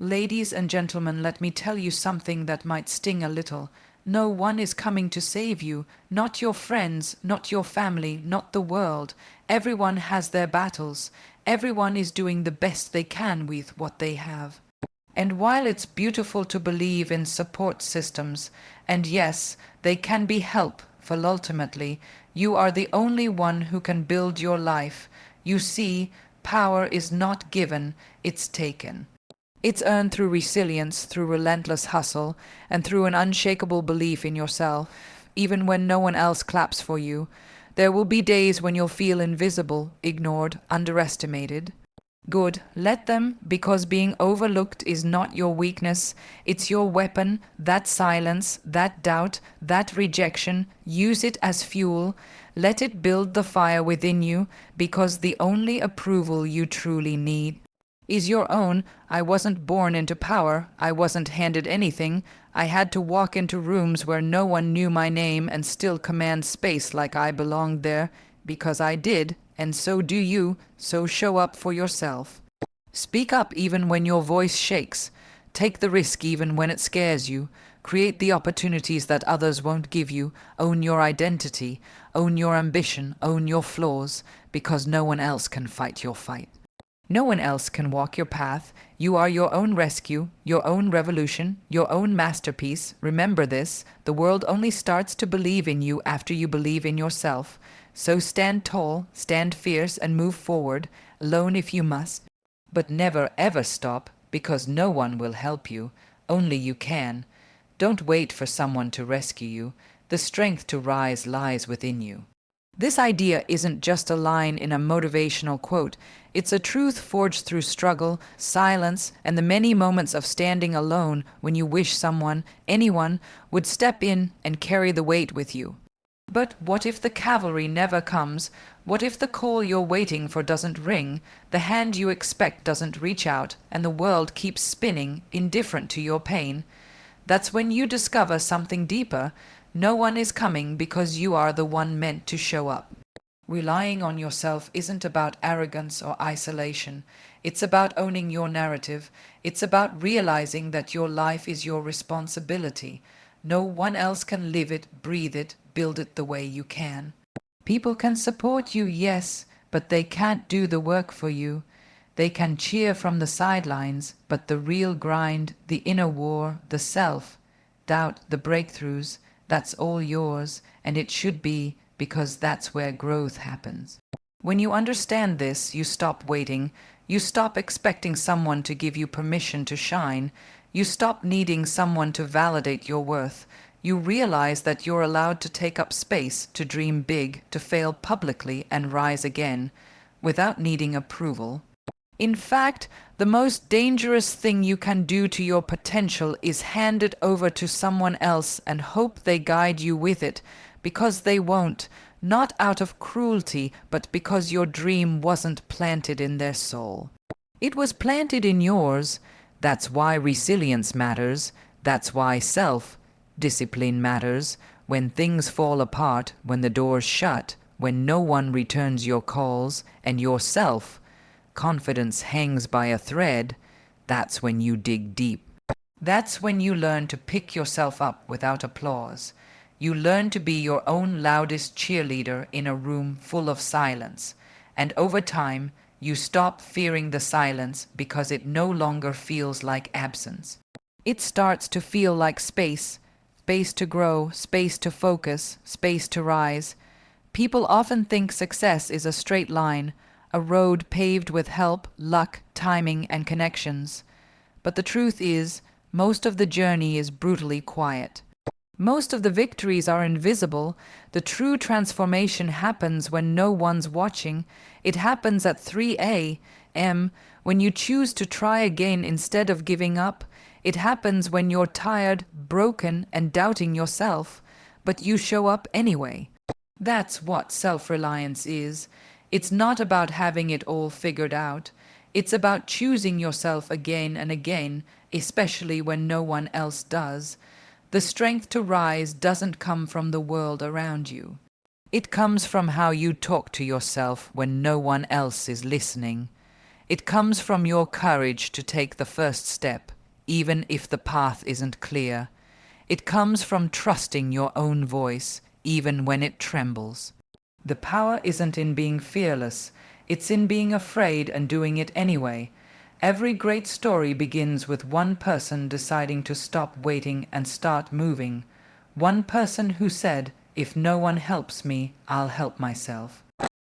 Ladies and gentlemen, let me tell you something that might sting a little. No one is coming to save you, not your friends, not your family, not the world. Everyone has their battles. Everyone is doing the best they can with what they have. And while it's beautiful to believe in support systems, and yes, they can be helpful ultimately, you are the only one who can build your life. You see, power is not given, it's taken. It's earned through resilience, through relentless hustle, and through an unshakable belief in yourself, even when no one else claps for you. There will be days when you'll feel invisible, ignored, underestimated. Good, let them, because being overlooked is not your weakness, it's your weapon. That silence, that doubt, that rejection, use it as fuel. Let it build the fire within you, because the only approval you truly need is your own. I wasn't born into power. I wasn't handed anything. I had to walk into rooms where no one knew my name and still command space like I belonged there, because I did, and so do you, so show up for yourself. Speak up even when your voice shakes. Take the risk even when it scares you. Create the opportunities that others won't give you. Own your identity. Own your ambition. Own your flaws, because no one else can fight your fight. No one else can walk your path. You are your own rescue, your own revolution, your own masterpiece. Remember this, the world only starts to believe in you after you believe in yourself. So stand tall, stand fierce, and move forward, alone if you must. But never ever stop, because no one will help you. Only you can. Don't wait for someone to rescue you. The strength to rise lies within you. This idea isn't just a line in a motivational quote. It's a truth forged through struggle, silence, and the many moments of standing alone when you wish someone, anyone, would step in and carry the weight with you. But what if the cavalry never comes? What if the call you're waiting for doesn't ring, the hand you expect doesn't reach out, and the world keeps spinning, indifferent to your pain? That's when you discover something deeper. No one is coming because you are the one meant to show up. Relying on yourself isn't about arrogance or isolation. It's about owning your narrative. It's about realizing that your life is your responsibility. No one else can live it, breathe it, build it the way you can. People can support you, yes, but they can't do the work for you. They can cheer from the sidelines, but the real grind, the inner war, the self, doubt, the breakthroughs, that's all yours, and it should be, because that's where growth happens. When you understand this, you stop waiting. You stop expecting someone to give you permission to shine. You stop needing someone to validate your worth. You realize that you're allowed to take up space, to dream big, to fail publicly and rise again, without needing approval. In fact, the most dangerous thing you can do to your potential is hand it over to someone else and hope they guide you with it, because they won't, not out of cruelty, but because your dream wasn't planted in their soul. It was planted in yours. That's why resilience matters. That's why self-discipline matters. When things fall apart, when the doors shut, when no one returns your calls, and yourself confidence hangs by a thread, that's when you dig deep. That's when you learn to pick yourself up without applause. You learn to be your own loudest cheerleader in a room full of silence. And over time, you stop fearing the silence because it no longer feels like absence. It starts to feel like space, space to grow, space to focus, space to rise. People often think success is a straight line, a road paved with help, luck, timing, and connections. But the truth is, most of the journey is brutally quiet. Most of the victories are invisible. The true transformation happens when no one's watching. It happens at 3 a.m., when you choose to try again instead of giving up. It happens when you're tired, broken, and doubting yourself, but you show up anyway. That's what self-reliance is. It's not about having it all figured out. It's about choosing yourself again and again, especially when no one else does. The strength to rise doesn't come from the world around you. It comes from how you talk to yourself when no one else is listening. It comes from your courage to take the first step, even if the path isn't clear. It comes from trusting your own voice, even when it trembles. The power isn't in being fearless, it's in being afraid and doing it anyway. Every great story begins with one person deciding to stop waiting and start moving. One person who said, "If no one helps me, I'll help myself."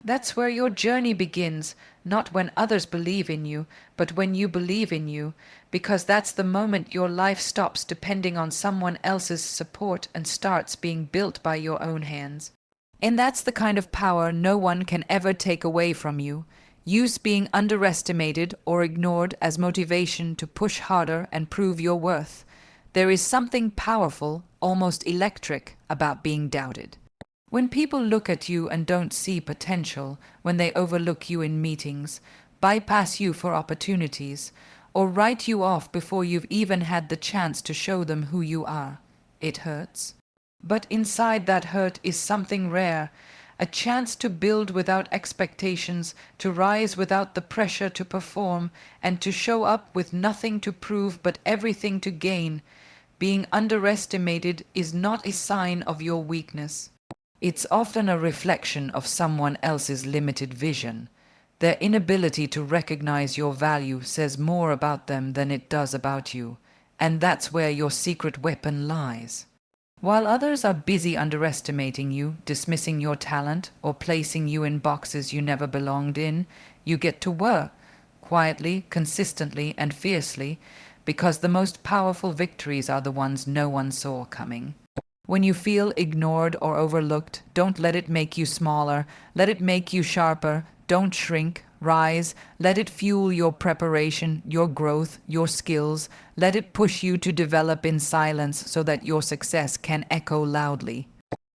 That's where your journey begins, not when others believe in you, but when you believe in you, because that's the moment your life stops depending on someone else's support and starts being built by your own hands. And that's the kind of power no one can ever take away from you. Use being underestimated or ignored as motivation to push harder and prove your worth. There is something powerful, almost electric, about being doubted. When people look at you and don't see potential, when they overlook you in meetings, bypass you for opportunities, or write you off before you've even had the chance to show them who you are, it hurts. But inside that hurt is something rare, a chance to build without expectations, to rise without the pressure to perform, and to show up with nothing to prove but everything to gain. Being underestimated is not a sign of your weakness. It's often a reflection of someone else's limited vision. Their inability to recognize your value says more about them than it does about you, and that's where your secret weapon lies. While others are busy underestimating you, dismissing your talent, or placing you in boxes you never belonged in, you get to work, quietly, consistently, and fiercely, because the most powerful victories are the ones no one saw coming. When you feel ignored or overlooked, don't let it make you smaller. Let it make you sharper. Don't shrink. Rise. Let it fuel your preparation, your growth, your skills. Let it push you to develop in silence so that your success can echo loudly.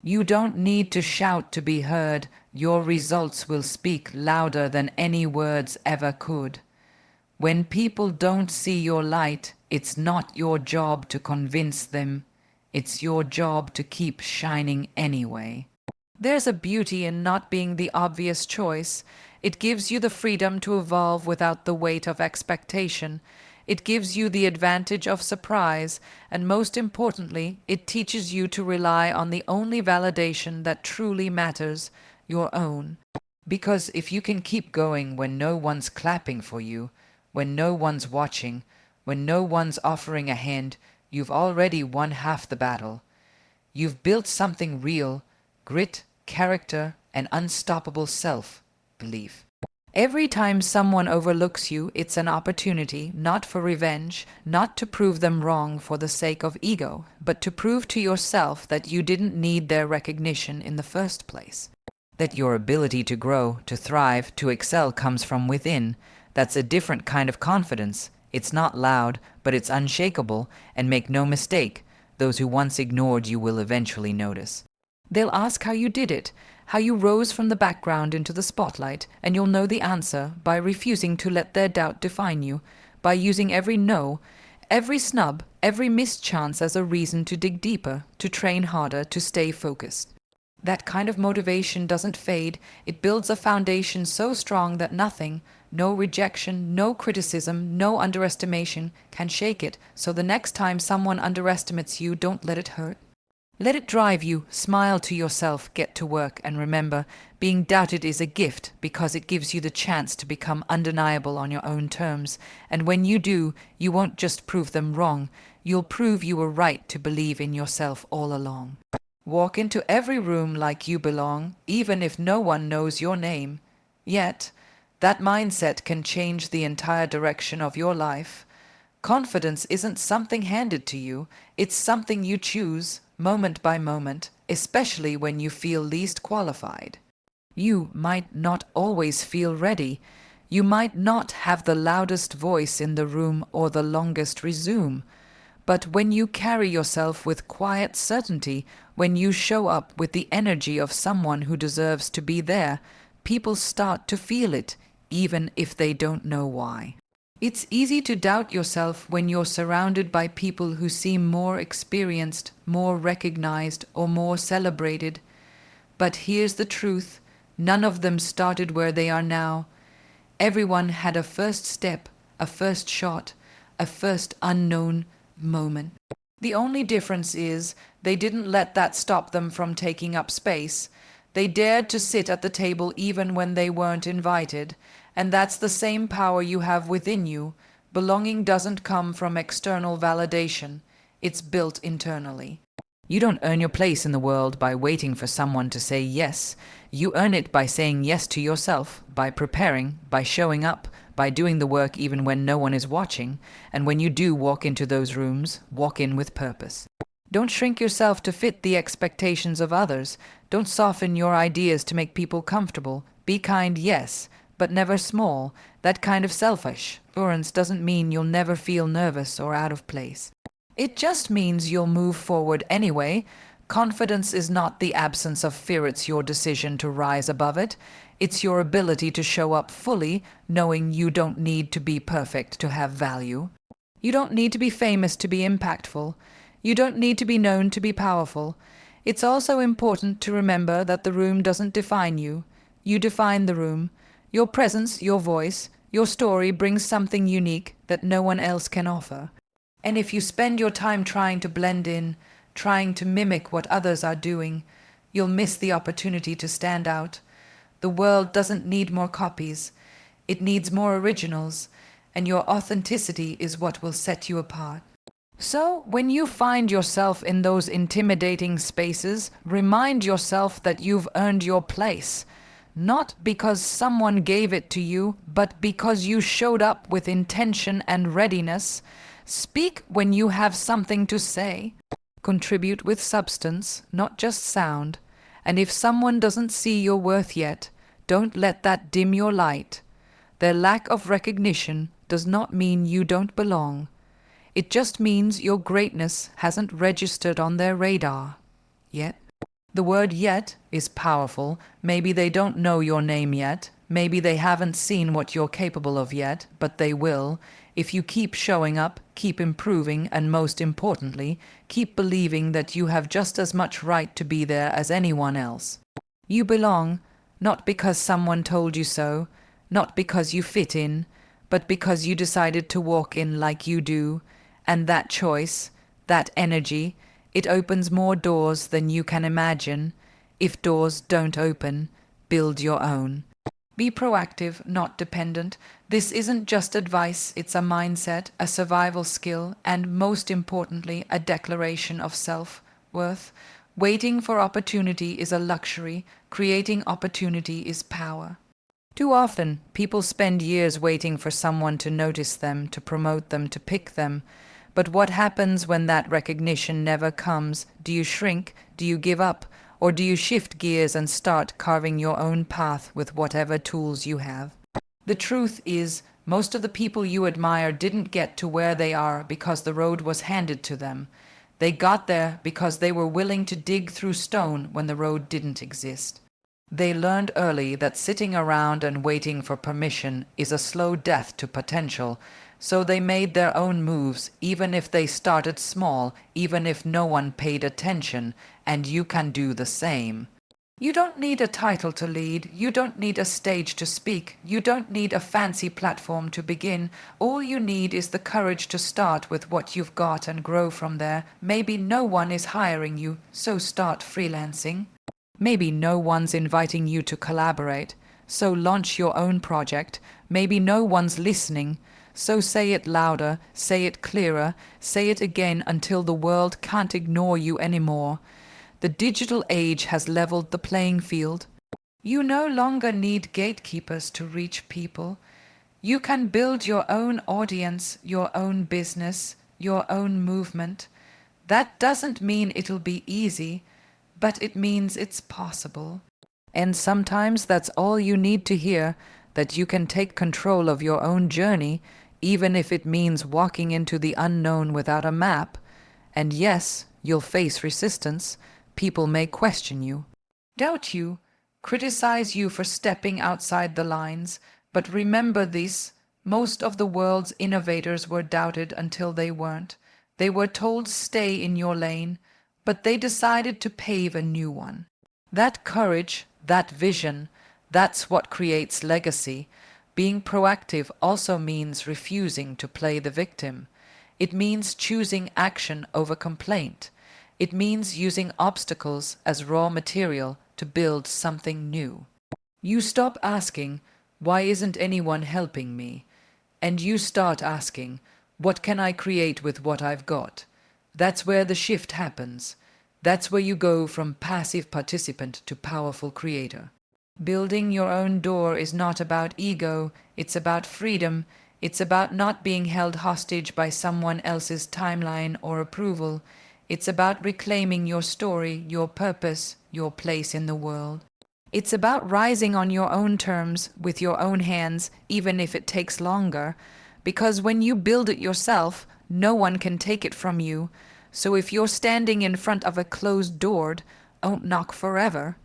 You don't need to shout to be heard. Your results will speak louder than any words ever could. When people don't see your light, it's not your job to convince them. It's your job to keep shining anyway. There's a beauty in not being the obvious choice. It gives you the freedom to evolve without the weight of expectation. It gives you the advantage of surprise, and most importantly, it teaches you to rely on the only validation that truly matters, your own. Because if you can keep going when no one's clapping for you, when no one's watching, when no one's offering a hand, you've already won half the battle. You've built something real, grit, character, and unstoppable self-belief. Every time someone overlooks you, it's an opportunity, not for revenge, not to prove them wrong for the sake of ego, but to prove to yourself that you didn't need their recognition in the first place. That your ability to grow, to thrive, to excel comes from within. That's a different kind of confidence. It's not loud, but it's unshakable, and make no mistake, those who once ignored you will eventually notice. They'll ask how you did it, how you rose from the background into the spotlight, and you'll know the answer by refusing to let their doubt define you, by using every no, every snub, every missed chance as a reason to dig deeper, to train harder, to stay focused. That kind of motivation doesn't fade. It builds a foundation so strong that nothing, no rejection, no criticism, no underestimation can shake it. So the next time someone underestimates you, don't let it hurt. Let it drive you. Smile to yourself, get to work, and remember, being doubted is a gift because it gives you the chance to become undeniable on your own terms. And when you do, you won't just prove them wrong. You'll prove you were right to believe in yourself all along. Walk into every room like you belong, even if no one knows your name. Yet, that mindset can change the entire direction of your life. Confidence isn't something handed to you, it's something you choose, moment by moment, especially when you feel least qualified. You might not always feel ready. You might not have the loudest voice in the room or the longest resume. But when you carry yourself with quiet certainty, when you show up with the energy of someone who deserves to be there, people start to feel it, even if they don't know why. It's easy to doubt yourself when you're surrounded by people who seem more experienced, more recognized, or more celebrated. But here's the truth, none of them started where they are now. Everyone had a first step, a first shot, a first unknown moment. The only difference is they didn't let that stop them from taking up space. They dared to sit at the table even when they weren't invited, and that's the same power you have within you. Belonging doesn't come from external validation, it's built internally. You don't earn your place in the world by waiting for someone to say yes. You earn it by saying yes to yourself, by preparing, by showing up, by doing the work even when no one is watching. And when you do walk into those rooms, walk in with purpose. Don't shrink yourself to fit the expectations of others. Don't soften your ideas to make people comfortable. Be kind, yes, but never small. That kind of selfish assurance doesn't mean you'll never feel nervous or out of place. It just means you'll move forward anyway. Confidence is not the absence of fear, it's your decision to rise above it. It's your ability to show up fully, knowing you don't need to be perfect to have value. You don't need to be famous to be impactful. You don't need to be known to be powerful. It's also important to remember that the room doesn't define you. You define the room. Your presence, your voice, your story brings something unique that no one else can offer. And if you spend your time trying to blend in, trying to mimic what others are doing, you'll miss the opportunity to stand out. The world doesn't need more copies. It needs more originals, and your authenticity is what will set you apart. So, when you find yourself in those intimidating spaces, remind yourself that you've earned your place. Not because someone gave it to you, but because you showed up with intention and readiness. Speak when you have something to say. Contribute with substance, not just sound. And if someone doesn't see your worth yet, don't let that dim your light. Their lack of recognition does not mean you don't belong. It just means your greatness hasn't registered on their radar yet. The word yet is powerful. Maybe they don't know your name yet. Maybe they haven't seen what you're capable of yet, but they will. If you keep showing up, keep improving, and most importantly, keep believing that you have just as much right to be there as anyone else. You belong, not because someone told you so, not because you fit in, but because you decided to walk in like you do. And that choice, that energy, it opens more doors than you can imagine. If doors don't open, build your own. Be proactive, not dependent. This isn't just advice, it's a mindset, a survival skill, and most importantly, a declaration of self-worth. Waiting for opportunity is a luxury. Creating opportunity is power. Too often, people spend years waiting for someone to notice them, to promote them, to pick them. But what happens when that recognition never comes? Do you shrink? Do you give up? Or do you shift gears and start carving your own path with whatever tools you have? The truth is, most of the people you admire didn't get to where they are because the road was handed to them. They got there because they were willing to dig through stone when the road didn't exist. They learned early that sitting around and waiting for permission is a slow death to potential, so they made their own moves, even if they started small, even if no one paid attention, and you can do the same. You don't need a title to lead, you don't need a stage to speak, you don't need a fancy platform to begin. All you need is the courage to start with what you've got and grow from there. Maybe no one is hiring you, so start freelancing. Maybe no one's inviting you to collaborate, so launch your own project. Maybe no one's listening, so say it louder, say it clearer, say it again until the world can't ignore you anymore. The digital age has leveled the playing field. You no longer need gatekeepers to reach people. You can build your own audience, your own business, your own movement. That doesn't mean it'll be easy, but it means it's possible. And sometimes that's all you need to hear, that you can take control of your own journey, even if it means walking into the unknown without a map. And yes, you'll face resistance. People may question you, doubt you, criticize you for stepping outside the lines. But remember this, most of the world's innovators were doubted until they weren't. They were told stay in your lane, but they decided to pave a new one. That courage, that vision, that's what creates legacy. Being proactive also means refusing to play the victim. It means choosing action over complaint. It means using obstacles as raw material to build something new. You stop asking, "Why isn't anyone helping me?" And you start asking, "What can I create with what I've got?" That's where the shift happens. That's where you go from passive participant to powerful creator. Building your own door is not about ego, it's about freedom. It's about not being held hostage by someone else's timeline or approval. It's about reclaiming your story, your purpose, your place in the world. It's about rising on your own terms, with your own hands, even if it takes longer. Because when you build it yourself, no one can take it from you. So if you're standing in front of a closed door, don't knock forever.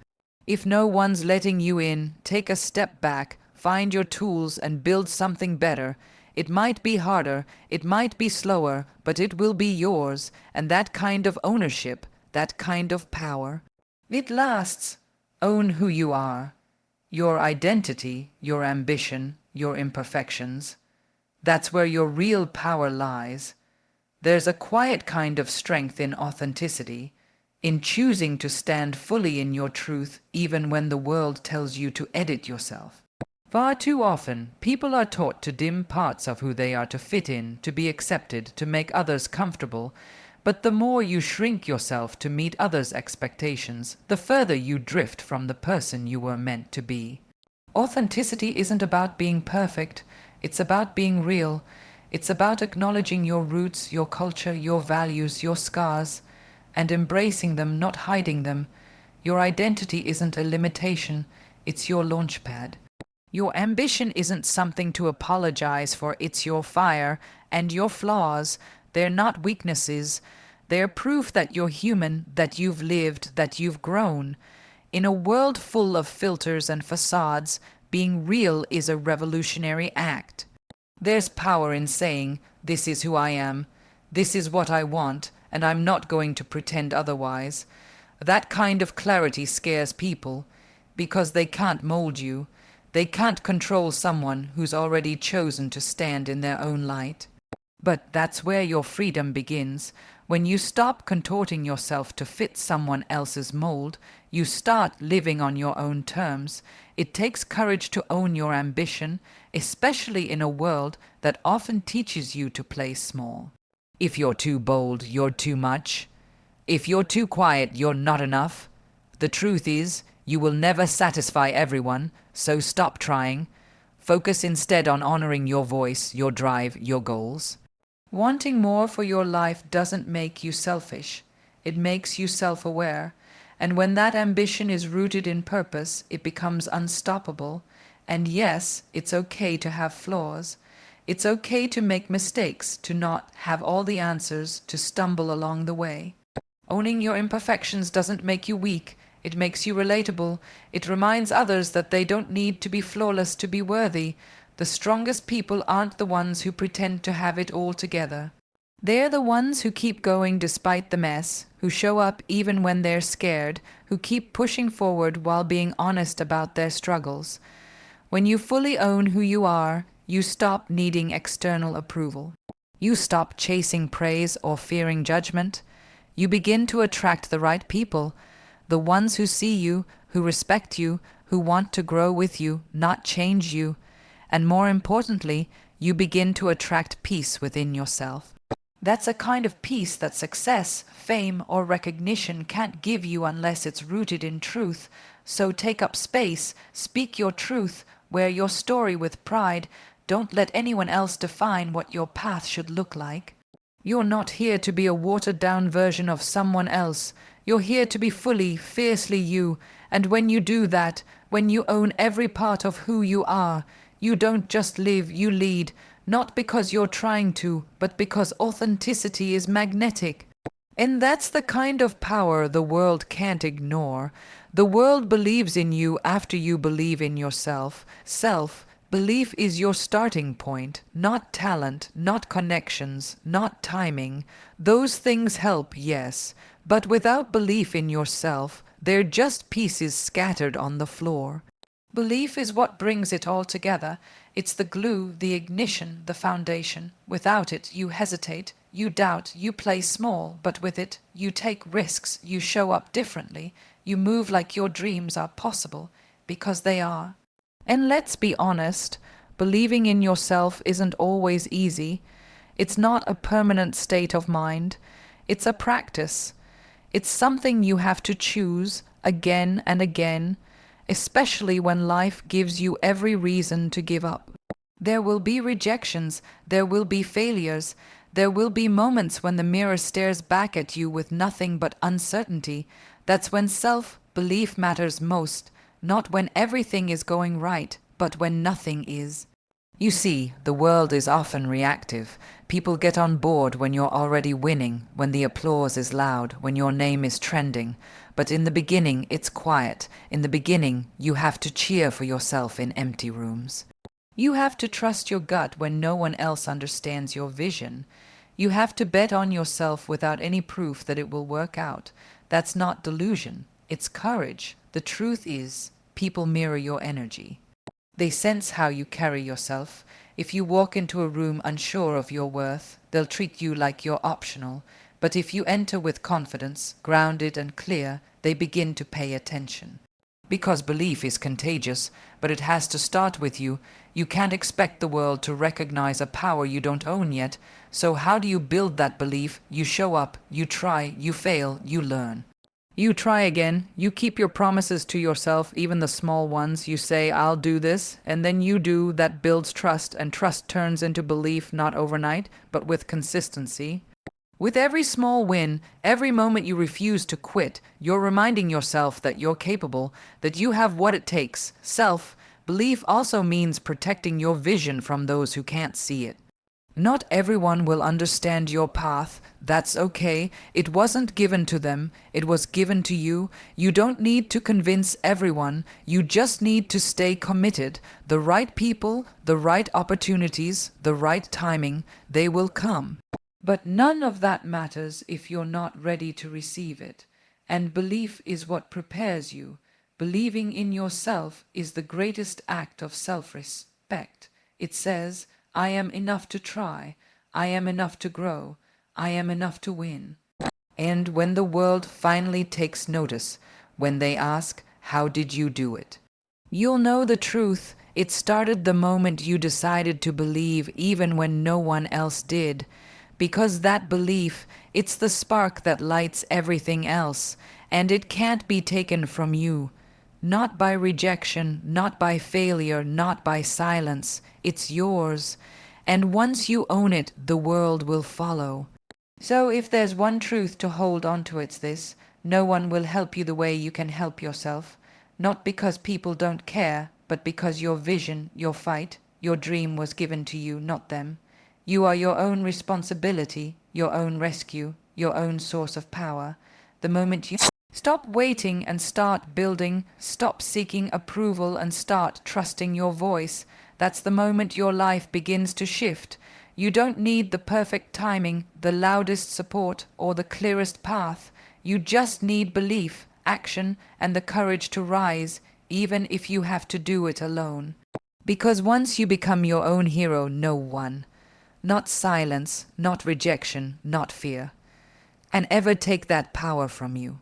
If no one's letting you in, take a step back, find your tools, and build something better. It might be harder, it might be slower, but it will be yours, and that kind of ownership, that kind of power, it lasts. Own who you are, your identity, your ambition, your imperfections. That's where your real power lies. There's a quiet kind of strength in authenticity, in choosing to stand fully in your truth even when the world tells you to edit yourself. Far too often, people are taught to dim parts of who they are to fit in, to be accepted, to make others comfortable. But the more you shrink yourself to meet others' expectations, the further you drift from the person you were meant to be. Authenticity isn't about being perfect, it's about being real. It's about acknowledging your roots, your culture, your values, your scars, and embracing them, not hiding them. Your identity isn't a limitation, it's your launchpad. Your ambition isn't something to apologize for, it's your fire, and your flaws, they're not weaknesses. They're proof that you're human, that you've lived, that you've grown. In a world full of filters and facades, being real is a revolutionary act. There's power in saying, "This is who I am, this is what I want, and I'm not going to pretend otherwise." That kind of clarity scares people, because they can't mold you. They can't control someone who's already chosen to stand in their own light. But that's where your freedom begins. When you stop contorting yourself to fit someone else's mold, you start living on your own terms. It takes courage to own your ambition, especially in a world that often teaches you to play small. If you're too bold, you're too much. If you're too quiet, you're not enough. The truth is, you will never satisfy everyone, so stop trying. Focus instead on honoring your voice, your drive, your goals. Wanting more for your life doesn't make you selfish. It makes you self-aware. And when that ambition is rooted in purpose, it becomes unstoppable. And yes, it's okay to have flaws. It's okay to make mistakes, to not have all the answers, to stumble along the way. Owning your imperfections doesn't make you weak. It makes you relatable. It reminds others that they don't need to be flawless to be worthy. The strongest people aren't the ones who pretend to have it all together. They're the ones who keep going despite the mess, who show up even when they're scared, who keep pushing forward while being honest about their struggles. When you fully own who you are, you stop needing external approval. You stop chasing praise or fearing judgment. You begin to attract the right people, the ones who see you, who respect you, who want to grow with you, not change you. And more importantly, you begin to attract peace within yourself. That's a kind of peace that success, fame, or recognition can't give you unless it's rooted in truth. So take up space, speak your truth, wear your story with pride. Don't let anyone else define what your path should look like. You're not here to be a watered-down version of someone else. You're here to be fully, fiercely you. And when you do that, when you own every part of who you are, you don't just live, you lead, not because you're trying to, but because authenticity is magnetic. And that's the kind of power the world can't ignore. The world believes in you after you believe in yourself. Self-belief is your starting point, not talent, not connections, not timing. Those things help, yes, but without belief in yourself, they're just pieces scattered on the floor. Belief is what brings it all together. It's the glue, the ignition, the foundation. Without it, you hesitate, you doubt, you play small, but with it, you take risks, you show up differently, you move like your dreams are possible, because they are. And let's be honest, believing in yourself isn't always easy. It's not a permanent state of mind. It's a practice. It's something you have to choose again and again, especially when life gives you every reason to give up. There will be rejections, there will be failures, there will be moments when the mirror stares back at you with nothing but uncertainty. That's when self-belief matters most, not when everything is going right, but when nothing is. You see, the world is often reactive. People get on board when you're already winning, when the applause is loud, when your name is trending. But in the beginning, it's quiet. In the beginning, you have to cheer for yourself in empty rooms. You have to trust your gut when no one else understands your vision. You have to bet on yourself without any proof that it will work out. That's not delusion. It's courage. The truth is, people mirror your energy. They sense how you carry yourself. If you walk into a room unsure of your worth, they'll treat you like you're optional. But if you enter with confidence, grounded and clear, they begin to pay attention. Because belief is contagious, but it has to start with you. You can't expect the world to recognize a power you don't own yet. So how do you build that belief? You show up, you try, you fail, you learn. You try again, you keep your promises to yourself, even the small ones. You say, I'll do this, and then you do. That builds trust, and trust turns into belief not overnight, but with consistency. With every small win, every moment you refuse to quit, you're reminding yourself that you're capable, that you have what it takes. Self-belief also means protecting your vision from those who can't see it. Not everyone will understand your path. That's okay. It wasn't given to them. It was given to you. You don't need to convince everyone. You just need to stay committed. The right people, the right opportunities, the right timing, they will come. But none of that matters if you're not ready to receive it. And belief is what prepares you. Believing in yourself is the greatest act of self-respect. It says, I am enough to try. I am enough to grow. I am enough to win. And when the world finally takes notice, when they ask, how did you do it? You'll know the truth. It started the moment you decided to believe even when no one else did. Because that belief, it's the spark that lights everything else, and it can't be taken from you. Not by rejection, not by failure, not by silence. It's yours. And once you own it, the world will follow. So if there's one truth to hold on to, it's this. No one will help you the way you can help yourself. Not because people don't care, but because your vision, your fight, your dream was given to you, not them. You are your own responsibility, your own rescue, your own source of power. The moment you stop waiting and start building, stop seeking approval and start trusting your voice, that's the moment your life begins to shift. You don't need the perfect timing, the loudest support, or the clearest path. You just need belief, action, and the courage to rise, even if you have to do it alone. Because once you become your own hero, no one, not silence, not rejection, not fear, and ever take that power from you.